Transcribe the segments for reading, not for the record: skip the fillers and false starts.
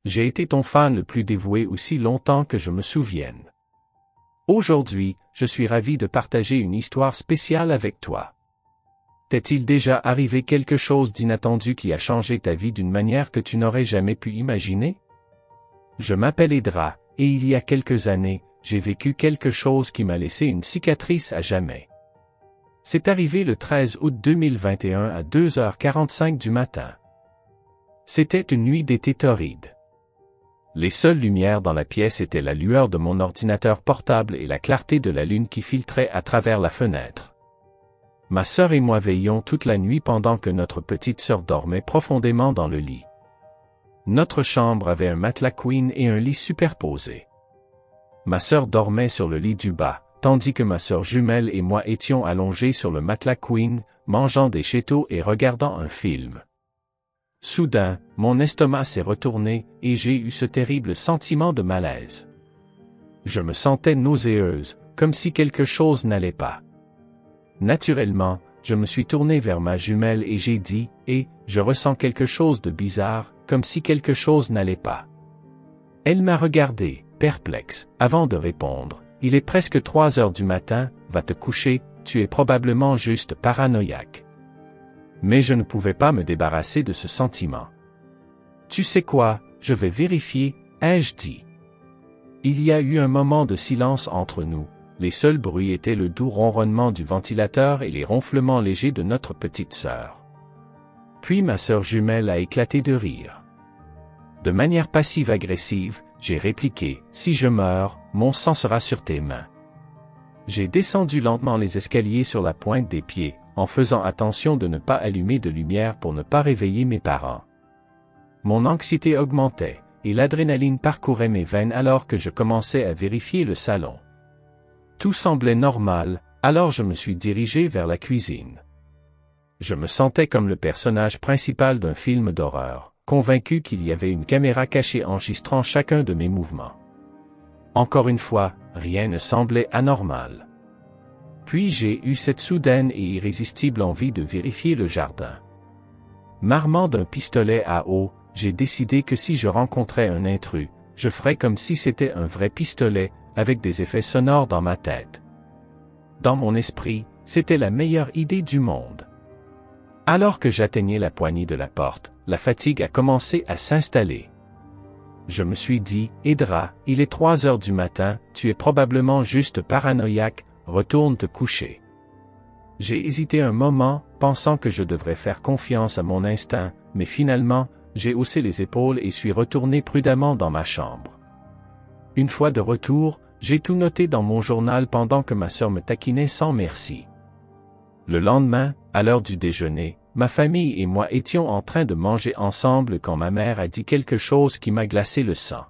J'ai été ton fan le plus dévoué aussi longtemps que je me souvienne. Aujourd'hui, je suis ravi de partager une histoire spéciale avec toi. T'est-il déjà arrivé quelque chose d'inattendu qui a changé ta vie d'une manière que tu n'aurais jamais pu imaginer? Je m'appelle Edra, et il y a quelques années, j'ai vécu quelque chose qui m'a laissé une cicatrice à jamais. C'est arrivé le 13 août 2021 à 2h45 du matin. C'était une nuit d'été torride. Les seules lumières dans la pièce étaient la lueur de mon ordinateur portable et la clarté de la lune qui filtrait à travers la fenêtre. Ma sœur et moi veillions toute la nuit pendant que notre petite sœur dormait profondément dans le lit. Notre chambre avait un matelas queen et un lit superposé. Ma sœur dormait sur le lit du bas, tandis que ma sœur jumelle et moi étions allongés sur le matelas queen, mangeant des chétos et regardant un film. Soudain, mon estomac s'est retourné et j'ai eu ce terrible sentiment de malaise. Je me sentais nauséeuse, comme si quelque chose n'allait pas. Naturellement, je me suis tourné vers ma jumelle et j'ai dit « Et, je ressens quelque chose de bizarre, comme si quelque chose n'allait pas. » Elle m'a regardé, perplexe, avant de répondre « Il est presque 3 heures du matin, va te coucher, tu es probablement juste paranoïaque. » Mais je ne pouvais pas me débarrasser de ce sentiment. « Tu sais quoi, je vais vérifier, » ai-je dit. Il y a eu un moment de silence entre nous. Les seuls bruits étaient le doux ronronnement du ventilateur et les ronflements légers de notre petite sœur. Puis ma sœur jumelle a éclaté de rire. De manière passive-agressive, j'ai répliqué « Si je meurs, mon sang sera sur tes mains. » J'ai descendu lentement les escaliers sur la pointe des pieds, en faisant attention de ne pas allumer de lumière pour ne pas réveiller mes parents. Mon anxiété augmentait, et l'adrénaline parcourait mes veines alors que je commençais à vérifier le salon. Tout semblait normal, alors je me suis dirigé vers la cuisine. Je me sentais comme le personnage principal d'un film d'horreur, convaincu qu'il y avait une caméra cachée enregistrant chacun de mes mouvements. Encore une fois, rien ne semblait anormal. Puis j'ai eu cette soudaine et irrésistible envie de vérifier le jardin. M'armant d'un pistolet à eau, j'ai décidé que si je rencontrais un intrus, je ferais comme si c'était un vrai pistolet, avec des effets sonores dans ma tête. Dans mon esprit, c'était la meilleure idée du monde. Alors que j'atteignais la poignée de la porte, la fatigue a commencé à s'installer. Je me suis dit, Edra, il est 3 heures du matin, tu es probablement juste paranoïaque, retourne te coucher. J'ai hésité un moment, pensant que je devrais faire confiance à mon instinct, mais finalement, j'ai haussé les épaules et suis retourné prudemment dans ma chambre. Une fois de retour, j'ai tout noté dans mon journal pendant que ma sœur me taquinait sans merci. Le lendemain, à l'heure du déjeuner, ma famille et moi étions en train de manger ensemble quand ma mère a dit quelque chose qui m'a glacé le sang.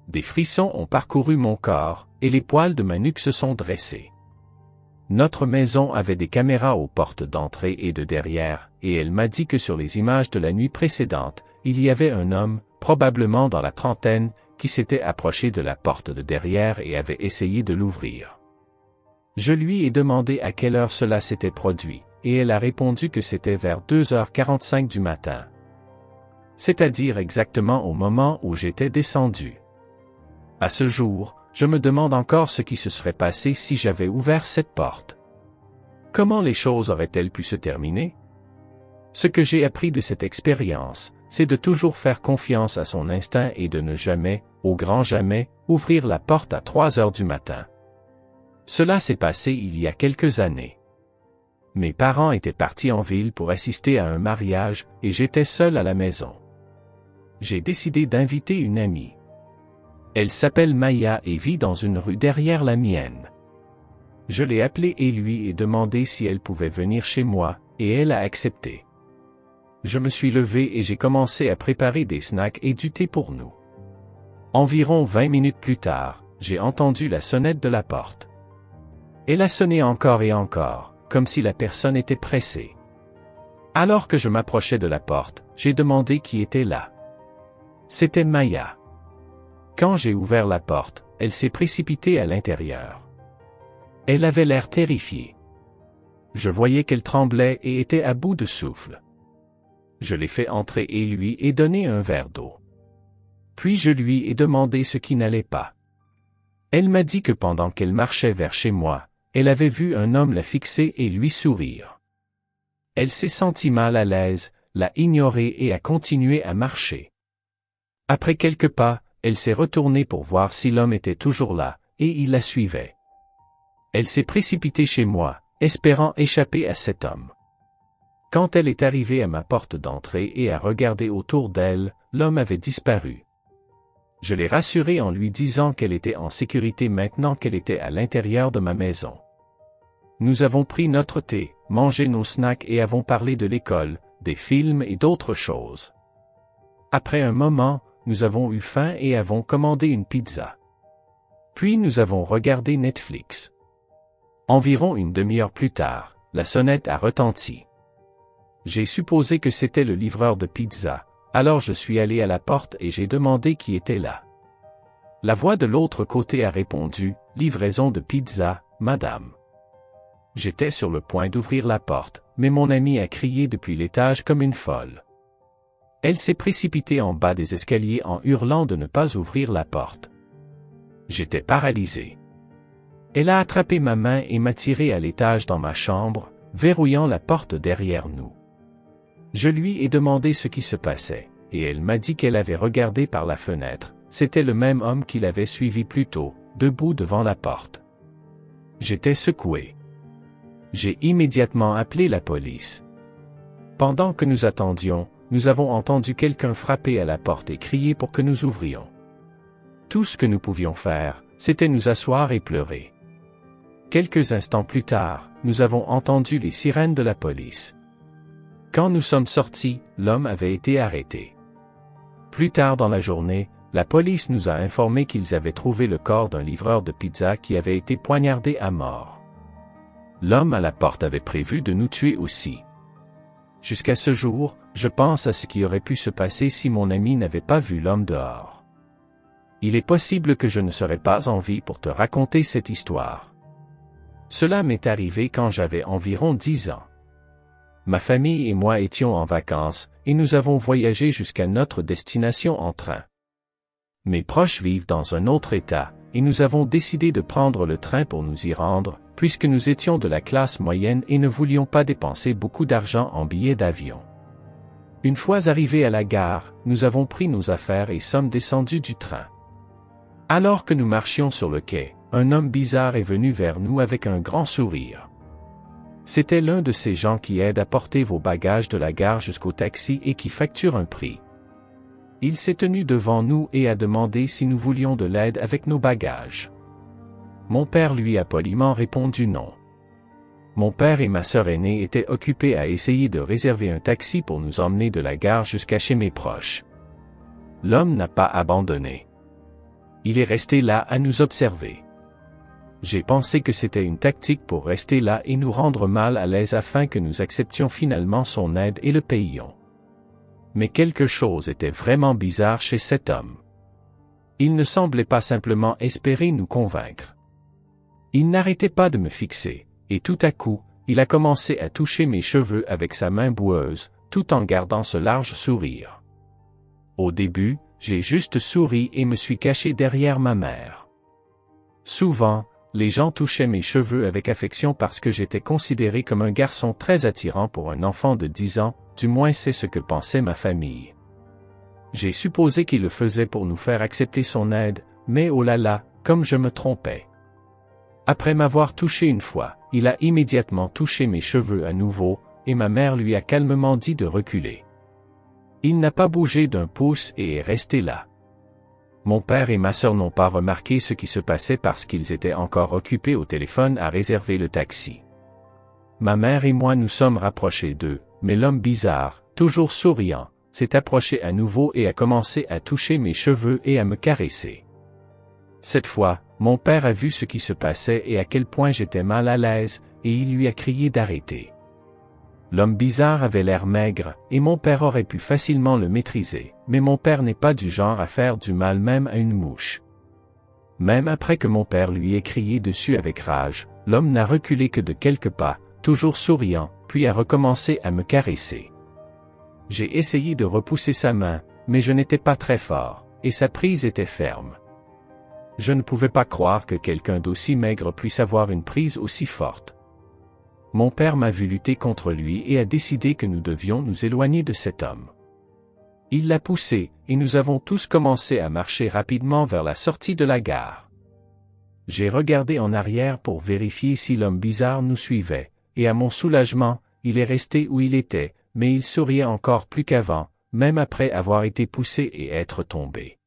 Des frissons ont parcouru mon corps, et les poils de ma nuque se sont dressés. Notre maison avait des caméras aux portes d'entrée et de derrière, et elle m'a dit que sur les images de la nuit précédente, il y avait un homme, probablement dans la trentaine, qui s'était approché de la porte de derrière et avait essayé de l'ouvrir. Je lui ai demandé à quelle heure cela s'était produit, et elle a répondu que c'était vers 2h45 du matin. C'est-à-dire exactement au moment où j'étais descendu. À ce jour, je me demande encore ce qui se serait passé si j'avais ouvert cette porte. Comment les choses auraient-elles pu se terminer? Ce que j'ai appris de cette expérience, c'est de toujours faire confiance à son instinct et de ne jamais, au grand jamais, ouvrir la porte à 3 heures du matin. Cela s'est passé il y a quelques années. Mes parents étaient partis en ville pour assister à un mariage et j'étais seul à la maison. J'ai décidé d'inviter une amie. Elle s'appelle Maya et vit dans une rue derrière la mienne. Je l'ai appelée et lui ai demandé si elle pouvait venir chez moi, et elle a accepté. Je me suis levé et j'ai commencé à préparer des snacks et du thé pour nous. Environ 20 minutes plus tard, j'ai entendu la sonnette de la porte. Elle a sonné encore et encore, comme si la personne était pressée. Alors que je m'approchais de la porte, j'ai demandé qui était là. C'était Maya. Quand j'ai ouvert la porte, elle s'est précipitée à l'intérieur. Elle avait l'air terrifiée. Je voyais qu'elle tremblait et était à bout de souffle. Je l'ai fait entrer et lui ai donné un verre d'eau. Puis je lui ai demandé ce qui n'allait pas. Elle m'a dit que pendant qu'elle marchait vers chez moi, elle avait vu un homme la fixer et lui sourire. Elle s'est sentie mal à l'aise, l'a ignoré et a continué à marcher. Après quelques pas, elle s'est retournée pour voir si l'homme était toujours là, et il la suivait. Elle s'est précipitée chez moi, espérant échapper à cet homme. Quand elle est arrivée à ma porte d'entrée et a regardé autour d'elle, l'homme avait disparu. Je l'ai rassurée en lui disant qu'elle était en sécurité maintenant qu'elle était à l'intérieur de ma maison. Nous avons pris notre thé, mangé nos snacks et avons parlé de l'école, des films et d'autres choses. Après un moment, nous avons eu faim et avons commandé une pizza. Puis nous avons regardé Netflix. Environ une demi-heure plus tard, la sonnette a retenti. J'ai supposé que c'était le livreur de pizza, alors je suis allé à la porte et j'ai demandé qui était là. La voix de l'autre côté a répondu, « Livraison de pizza, madame. » J'étais sur le point d'ouvrir la porte, mais mon amie a crié depuis l'étage comme une folle. Elle s'est précipitée en bas des escaliers en hurlant de ne pas ouvrir la porte. J'étais paralysé. Elle a attrapé ma main et m'a tiré à l'étage dans ma chambre, verrouillant la porte derrière nous. Je lui ai demandé ce qui se passait, et elle m'a dit qu'elle avait regardé par la fenêtre, c'était le même homme qui l'avait suivi plus tôt, debout devant la porte. J'étais secoué. J'ai immédiatement appelé la police. Pendant que nous attendions, nous avons entendu quelqu'un frapper à la porte et crier pour que nous ouvrions. Tout ce que nous pouvions faire, c'était nous asseoir et pleurer. Quelques instants plus tard, nous avons entendu les sirènes de la police. Quand nous sommes sortis, l'homme avait été arrêté. Plus tard dans la journée, la police nous a informé qu'ils avaient trouvé le corps d'un livreur de pizza qui avait été poignardé à mort. L'homme à la porte avait prévu de nous tuer aussi. Jusqu'à ce jour, je pense à ce qui aurait pu se passer si mon ami n'avait pas vu l'homme dehors. Il est possible que je ne serais pas en vie pour te raconter cette histoire. Cela m'est arrivé quand j'avais environ 10 ans. Ma famille et moi étions en vacances, et nous avons voyagé jusqu'à notre destination en train. Mes proches vivent dans un autre État, et nous avons décidé de prendre le train pour nous y rendre, puisque nous étions de la classe moyenne et ne voulions pas dépenser beaucoup d'argent en billets d'avion. Une fois arrivés à la gare, nous avons pris nos affaires et sommes descendus du train. Alors que nous marchions sur le quai, un homme bizarre est venu vers nous avec un grand sourire. C'était l'un de ces gens qui aident à porter vos bagages de la gare jusqu'au taxi et qui facturent un prix. Il s'est tenu devant nous et a demandé si nous voulions de l'aide avec nos bagages. Mon père lui a poliment répondu non. Mon père et ma sœur aînée étaient occupés à essayer de réserver un taxi pour nous emmener de la gare jusqu'à chez mes proches. L'homme n'a pas abandonné. Il est resté là à nous observer. J'ai pensé que c'était une tactique pour rester là et nous rendre mal à l'aise afin que nous acceptions finalement son aide et le payions. Mais quelque chose était vraiment bizarre chez cet homme. Il ne semblait pas simplement espérer nous convaincre. Il n'arrêtait pas de me fixer, et tout à coup, il a commencé à toucher mes cheveux avec sa main boueuse, tout en gardant ce large sourire. Au début, j'ai juste souri et me suis caché derrière ma mère. Souvent, les gens touchaient mes cheveux avec affection parce que j'étais considéré comme un garçon très attirant pour un enfant de 10 ans, du moins c'est ce que pensait ma famille. J'ai supposé qu'il le faisait pour nous faire accepter son aide, mais oh là là, comme je me trompais. Après m'avoir touché une fois, il a immédiatement touché mes cheveux à nouveau, et ma mère lui a calmement dit de reculer. Il n'a pas bougé d'un pouce et est resté là. Mon père et ma sœur n'ont pas remarqué ce qui se passait parce qu'ils étaient encore occupés au téléphone à réserver le taxi. Ma mère et moi nous sommes rapprochés d'eux, mais l'homme bizarre, toujours souriant, s'est approché à nouveau et a commencé à toucher mes cheveux et à me caresser. Cette fois, mon père a vu ce qui se passait et à quel point j'étais mal à l'aise, et il lui a crié d'arrêter. L'homme bizarre avait l'air maigre, et mon père aurait pu facilement le maîtriser, mais mon père n'est pas du genre à faire du mal même à une mouche. Même après que mon père lui ait crié dessus avec rage, l'homme n'a reculé que de quelques pas, toujours souriant, puis a recommencé à me caresser. J'ai essayé de repousser sa main, mais je n'étais pas très fort, et sa prise était ferme. Je ne pouvais pas croire que quelqu'un d'aussi maigre puisse avoir une prise aussi forte. Mon père m'a vu lutter contre lui et a décidé que nous devions nous éloigner de cet homme. Il l'a poussé, et nous avons tous commencé à marcher rapidement vers la sortie de la gare. J'ai regardé en arrière pour vérifier si l'homme bizarre nous suivait, et à mon soulagement, il est resté où il était, mais il souriait encore plus qu'avant, même après avoir été poussé et être tombé.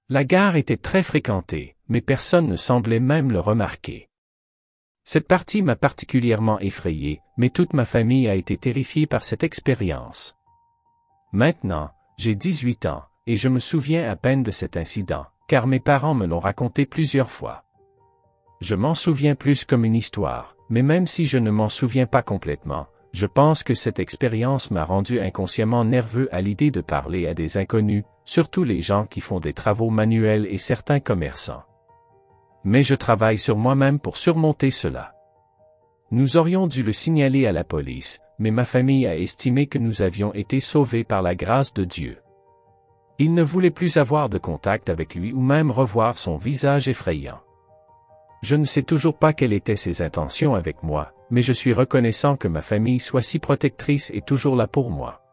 La gare était très fréquentée, mais personne ne semblait même le remarquer. Cette partie m'a particulièrement effrayé, mais toute ma famille a été terrifiée par cette expérience. Maintenant, j'ai 18 ans, et je me souviens à peine de cet incident, car mes parents me l'ont raconté plusieurs fois. Je m'en souviens plus comme une histoire, mais même si je ne m'en souviens pas complètement, je pense que cette expérience m'a rendu inconsciemment nerveux à l'idée de parler à des inconnus, surtout les gens qui font des travaux manuels et certains commerçants. Mais je travaille sur moi-même pour surmonter cela. Nous aurions dû le signaler à la police, mais ma famille a estimé que nous avions été sauvés par la grâce de Dieu. Ils ne voulaient plus avoir de contact avec lui ou même revoir son visage effrayant. Je ne sais toujours pas quelles étaient ses intentions avec moi, mais je suis reconnaissant que ma famille soit si protectrice et toujours là pour moi.